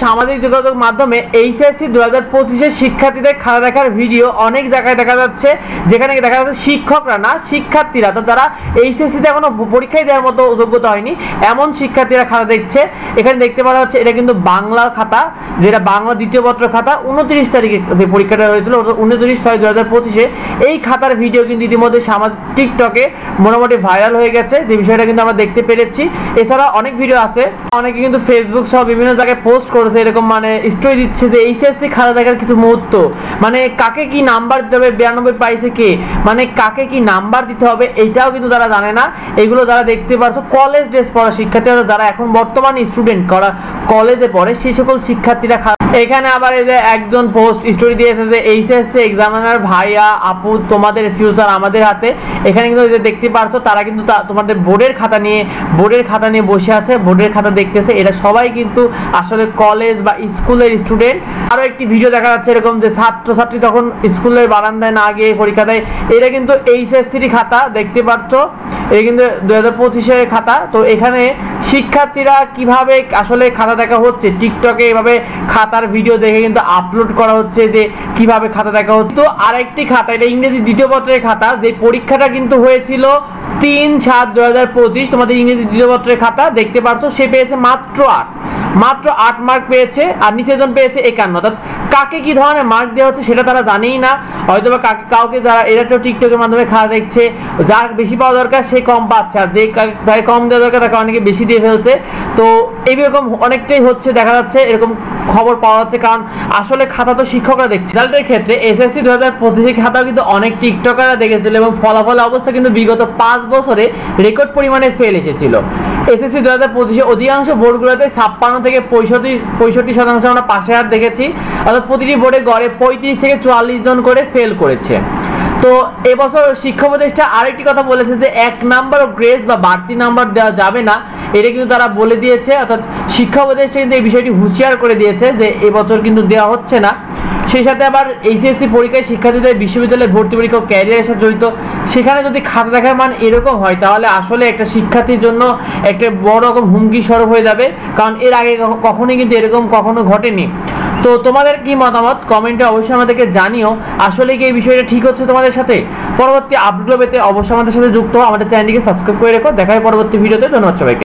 সামাজিক যোগাযোগ মাধ্যমে এইচএসসি 2025 শিক্ষার্থীদের খাতা দেখার ভিডিও অনেক জায়গায় দেখা যাচ্ছে, যেখানে দেখা যাচ্ছে শিক্ষকরা না, শিক্ষার্থীরা, তো যারা এইচএসসিতে এখনো পরীক্ষায় দেওয়ার মতো যোগ্যতা হয়নি এমন শিক্ষার্থীরা খাতা দেখছে। এখানে দেখতে পাওয়া যাচ্ছে এটা কিন্তু বাংলা খাতা, যেটা বাংলা দ্বিতীয় পত্র খাতা। 29 তারিখে যে পরীক্ষাটা হয়েছিল 29/6/2025 এই খাতার ভিডিও কিন্তু ইতিমধ্যে সামাজিক টিকটকে মোটামুটি ভাইরাল হয়ে গেছে, যে বিষয়টা কিন্তু আমরা দেখতে পেরেছি। এছাড়া অনেক ভিডিও আছে, অনেকে কিন্তু ফেসবুক সহ বিভিন্ন জায়গায় পোস্ট করেছে, এরকম মানে স্টোরি দিচ্ছে যে এইচএসসি খাতা দেখার কিছু মুহূর্ত, মানে কাকে কি নাম্বার দিতে হবে, 92 পাইছে কে, মানে কাকে কি নাম্বার দিতে হবে এইটাও কিন্তু তারা জানে না। এগুলো যারা দেখতে পারছো কলেজ ড্রেস পড়া শিক্ষার্থীরা, যারা এখন বর্তমানে স্টুডেন্ট করা কলেজে পড়ে, সেই সকল শিক্ষার্থীরা। এখানে আবার এই যে একজন পোস্ট স্টোরি দিয়েছে যে এইচএসসি এক্সামিনার ভাইয়া আপু তোমাদের ফিউচার আমাদের হাতে। এখানে কিন্তু দেখতে পারছো তারা কিন্তু তোমাদের বোর্ডের খাতা নিয়ে বসে আছে, বোর্ডের খাতা দেখতেছে। এটা সবাই কিন্তু আসলে কলেজ বা স্কুলের স্টুডেন্ট। আরো একটি ভিডিও দেখা যাচ্ছে এরকম যে ছাত্রছাত্রী তখন স্কুলের বারান্দায় না গিয়ে পরীক্ষা দেয়। এটা কিন্তু এইচএসসির খাতা দেখতে পাচ্ছ, এটা কিন্তু 2025 খাতা। তো এখানে শিক্ষার্থীরা কিভাবে আসলে খাতা দেখা হচ্ছে, টিকটকে এভাবে খাতার ভিডিও দেখে কিন্তু আপলোড করা হচ্ছে যে কিভাবে খাতা দেখা হচ্ছে। তো আরেকটি খাতা, এটা ইংরেজি দ্বিতীয় পত্রের খাতা, যে পরীক্ষাটা কিন্তু হয়েছিল 3/7/2025, তোমাদের ইংরেজি দ্বিতীয় পত্রের খাতা দেখতে পাচ্ছ। সে পেয়েছে মাত্র 8 মার্ক পেয়েছে, আর নিচেজন পেয়েছে 51। অর্থাৎ কাকে কি ধরনের মার্ক দেওয়া হচ্ছে সেটা তারা জানেই না, হয়তো বা কাউকে যারা এরা তো টিকটকের মাধ্যমে খাতা দেখছে, যার বেশি পাওয়া দরকার সে কম পাচ্ছে, আর যে যার কম দেওয়া দরকার তাকে অনেকে বেশি দিয়ে ফেলছে। তো এইরকম অনেকটাই হচ্ছে, দেখা যাচ্ছে এরকম খবর পাওয়া যাচ্ছে, কারণ আসলে খাতা তো শিক্ষকরা দেখছে। রেজাল্টের ক্ষেত্রে এসএসসি 2025 খাতাও কিন্তু অনেক টিকটকাররা দেখেছিল, এবং ফলাফলের অবস্থা কিন্তু বিগত 5 বছরে রেকর্ড পরিমাণে ফেল এসেছিল। এসএসসি 2025 অধিকাংশ বোর্ডগুলোতে 56 থেকে 65% আমরা পাশে হাত দেখেছি, অর্থাৎ প্রতিটি বোর্ডে গড়ে 35 থেকে 44 জন করে ফেল করেছে। তো এবছর শিক্ষা উপদেষ্টা আরেকটি কথা বলেছে যে 1 নাম্বার গ্রেস বা বাড়তি নাম্বার দেওয়া যাবে না, এটা কিন্তু তারা বলে দিয়েছে। অর্থাৎ শিক্ষা উপদেষ্টা কিন্তু এই বিষয়টি হুঁশিয়ার করে দিয়েছে যে এবছর কিন্তু দেওয়া হচ্ছে না। সেই সাথে আবার এইচএসসি পরীক্ষায় শিক্ষার্থীদের বিশ্ববিদ্যালয়ে ভর্তি পরীক্ষা ক্যারিয়ারের সাথে জড়িত, সেখানে যদি খাতা দেখার মান এরকম হয় তাহলে আসলে একটা শিক্ষার্থীর জন্য একটা বড় রকম হুমকি স্বরূপ হয়ে যাবে, কারণ এর আগে কখনোই কিন্তু এরকম কখনো ঘটেনি। তো তোমাদের কি মতামত কমেন্টে অবশ্যই আমাদেরকে জানিও। আসলে কি এই বিষয়টা ঠিক হচ্ছে তোমাদের সাথে? পরবর্তী আপডেট পেতে অবশ্যই আমাদের সাথে যুক্ত হও, আমাদের চ্যানেলটিকে সাবস্ক্রাইব করে রেখো। দেখা হয় পরবর্তী ভিডিওতে। ধন্যবাদ সবাইকে।